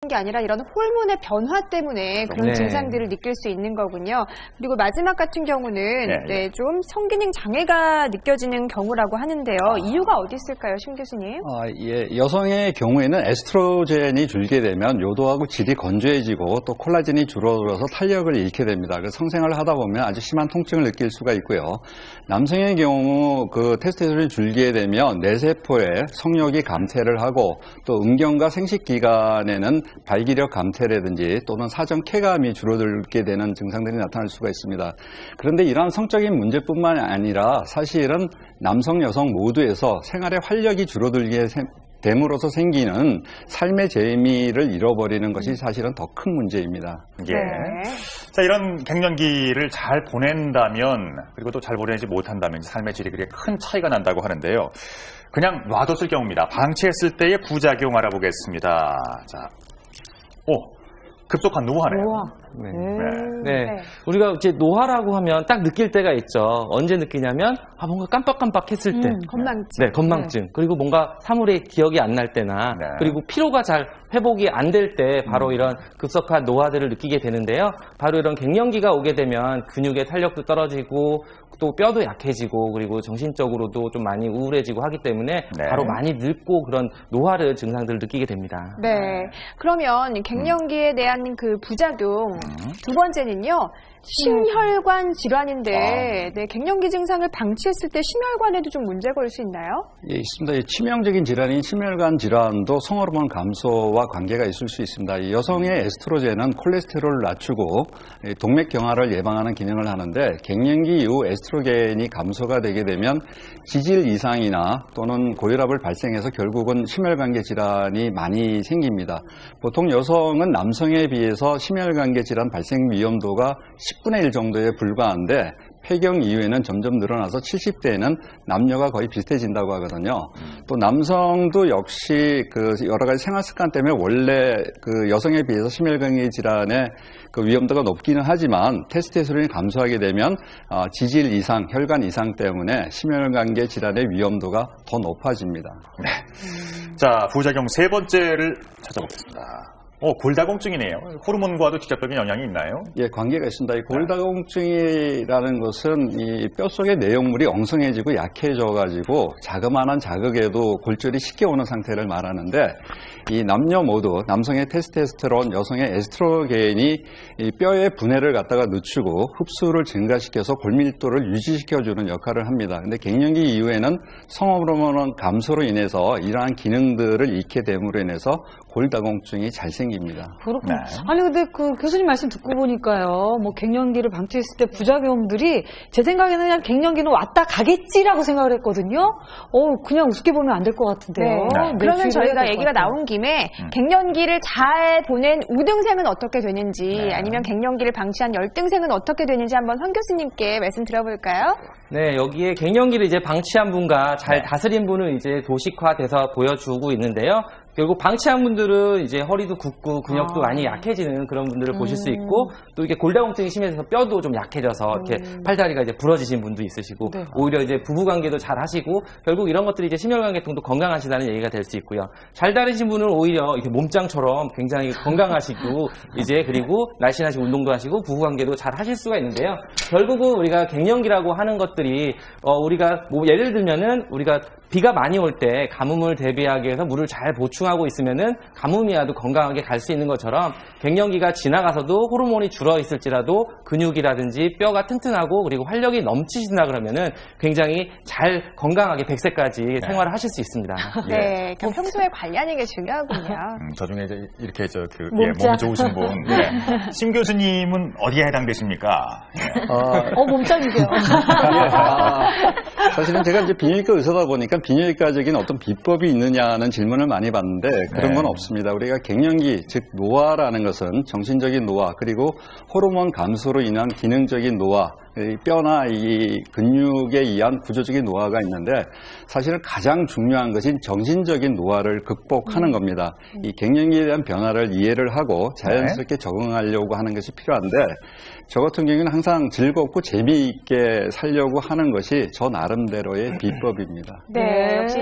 게 아니라 이런 호르몬의 변화 때문에 그런 네. 증상들을 느낄 수 있는 거군요. 그리고 마지막 같은 경우는 네. 좀 성기능 장애가 느껴지는 경우라고 하는데요. 이유가 어디 있을까요, 심 교수님? 예, 여성의 경우에는 에스트로겐이 줄게 되면 요도하고 질이 건조해지고 또 콜라겐이 줄어들어서 탄력을 잃게 됩니다. 그래서 성생활을 하다 보면 아주 심한 통증을 느낄 수가 있고요. 남성의 경우 그 테스토스테론이 줄게 되면 뇌세포에 성욕이 감퇴를 하고 또 음경과 생식기관에는 발기력 감퇴라든지 또는 사정 쾌감이 줄어들게 되는 증상들이 나타날 수가 있습니다. 그런데 이러한 성적인 문제뿐만 아니라 사실은 남성, 여성 모두에서 생활의 활력이 줄어들게 됨으로써 생기는 삶의 재미를 잃어버리는 것이 사실은 더 큰 문제입니다. 예. 자, 이런 갱년기를 잘 보낸다면, 그리고 또 잘 보내지 못한다면 삶의 질이 그렇게 큰 차이가 난다고 하는데요. 그냥 놔뒀을 경우입니다. 방치했을 때의 부작용 알아보겠습니다. 자, 급속한 노화네요. 네. 우리가 이제 노화라고 하면 딱 느낄 때가 있죠. 언제 느끼냐면 뭔가 깜빡깜빡했을 때. 건망증. 네, 건망증. 그리고 뭔가 사물의 기억이 안 날 때나 그리고 피로가 잘 회복이 안 될 때 바로 이런 급속한 노화들을 느끼게 되는데요. 바로 이런 갱년기가 오게 되면 근육의 탄력도 떨어지고 또 뼈도 약해지고 그리고 정신적으로도 좀 많이 우울해지고 하기 때문에 바로 많이 늙고 그런 노화를 증상들을 느끼게 됩니다. 네. 그러면 갱년기에 대한 그 부작용 두 번째는요. 심혈관 질환인데 갱년기 증상을 방치했을 때 심혈관에도 좀 문제가 올 수 있나요? 예, 있습니다. 치명적인 질환인 심혈관 질환도 성호르몬 감소와 관계가 있을 수 있습니다. 이 여성의 에스트로겐은 콜레스테롤을 낮추고 동맥 경화를 예방하는 기능을 하는데 갱년기 이후 에스트로겐이 감소가 되게 되면 지질 이상이나 또는 고혈압을 발생해서 결국은 심혈관계 질환이 많이 생깁니다. 보통 여성은 남성에 비해서 심혈관계 질환 발생 위험도가 10분의 1 정도에 불과한데 폐경 이후에는 점점 늘어나서 70대에는 남녀가 거의 비슷해진다고 하거든요. 또 남성도 역시 그 여러 가지 생활 습관 때문에 원래 그 여성에 비해서 심혈관계 질환의 그 위험도가 높기는 하지만 테스토스테론이 감소하게 되면 지질 이상, 혈관 이상 때문에 심혈관계 질환의 위험도가 더 높아집니다. 자, 부작용 세 번째를 찾아보겠습니다. 골다공증이네요. 호르몬과도 직접적인 영향이 있나요? 예, 관계가 있습니다. 이 골다공증이라는 것은 이 뼛속의 내용물이 엉성해지고 약해져가지고 자그마한 자극에도 골절이 쉽게 오는 상태를 말하는데 이 남녀 모두 남성의 테스토스테론, 여성의 에스트로겐이 이 뼈의 분해를 갖다가 늦추고 흡수를 증가시켜서 골밀도를 유지시켜주는 역할을 합니다. 근데 갱년기 이후에는 성호르몬 감소로 인해서 이러한 기능들을 잃게 됨으로 인해서 골다공증이 잘 생깁니다. 그렇군요. 아니 근데 그 교수님 말씀 듣고 보니까요, 뭐 갱년기를 방치했을 때 부작용들이 제 생각에는 그냥 갱년기는 왔다 가겠지라고 생각을 했거든요. 그냥 우습게 보면 안 될 것 같은데요. 그러면 저희가 얘기가 나온 김에 갱년기를 잘 보낸 우등생은 어떻게 되는지 아니면 갱년기를 방치한 열등생은 어떻게 되는지 한번 황 교수님께 말씀 들어볼까요? 네, 여기에 갱년기를 이제 방치한 분과 잘 다스린 분은 이제 도식화돼서 보여주고 있는데요. 결국 방치한 분들은 이제 허리도 굽고 근육도 많이 약해지는 그런 분들을 보실 수 있고 또 이게 골다공증이 심해져서 뼈도 좀 약해져서 이렇게 팔다리가 이제 부러지신 분도 있으시고 오히려 이제 부부관계도 잘 하시고 결국 이런 것들이 이제 심혈관계통도 건강하시다는 얘기가 될 수 있고요. 잘 다니신 분은 오히려 이렇게 몸짱처럼 굉장히 건강하시고 이제 그리고 날씬하시고 운동도 하시고 부부관계도 잘 하실 수가 있는데요. 결국은 우리가 갱년기라고 하는 것들이 우리가 뭐 예를 들면은 우리가 비가 많이 올 때 가뭄을 대비하기 위해서 물을 잘 보충하고 있으면은 가뭄이라도 건강하게 갈 수 있는 것처럼 갱년기가 지나가서도 호르몬이 줄어 있을지라도 근육이라든지 뼈가 튼튼하고 그리고 활력이 넘치신다 그러면은 굉장히 잘 건강하게 100세까지 생활을 하실 수 있습니다. 네, 평소에 관리하는 게 중요하군요. 저 중에 이렇게 몸이 좋으신 분. 심 교수님은 어디에 해당되십니까? 몸짱이세요. 사실은 제가 이제 비뇨기과 의사다 보니까 비뇨기과적인 어떤 비법이 있느냐는 질문을 많이 받는데 그런 건 없습니다. 우리가 갱년기, 즉 노화라는 것은 정신적인 노화 그리고 호르몬 감소로 인한 기능적인 노화, 뼈나 이 근육에 의한 구조적인 노화가 있는데 사실은 가장 중요한 것이 정신적인 노화를 극복하는 겁니다. 이 갱년기에 대한 변화를 이해를 하고 자연스럽게 적응하려고 하는 것이 필요한데 저 같은 경우는 항상 즐겁고 재미있게 살려고 하는 것이 저 나름대로의 비법입니다. 네, 역시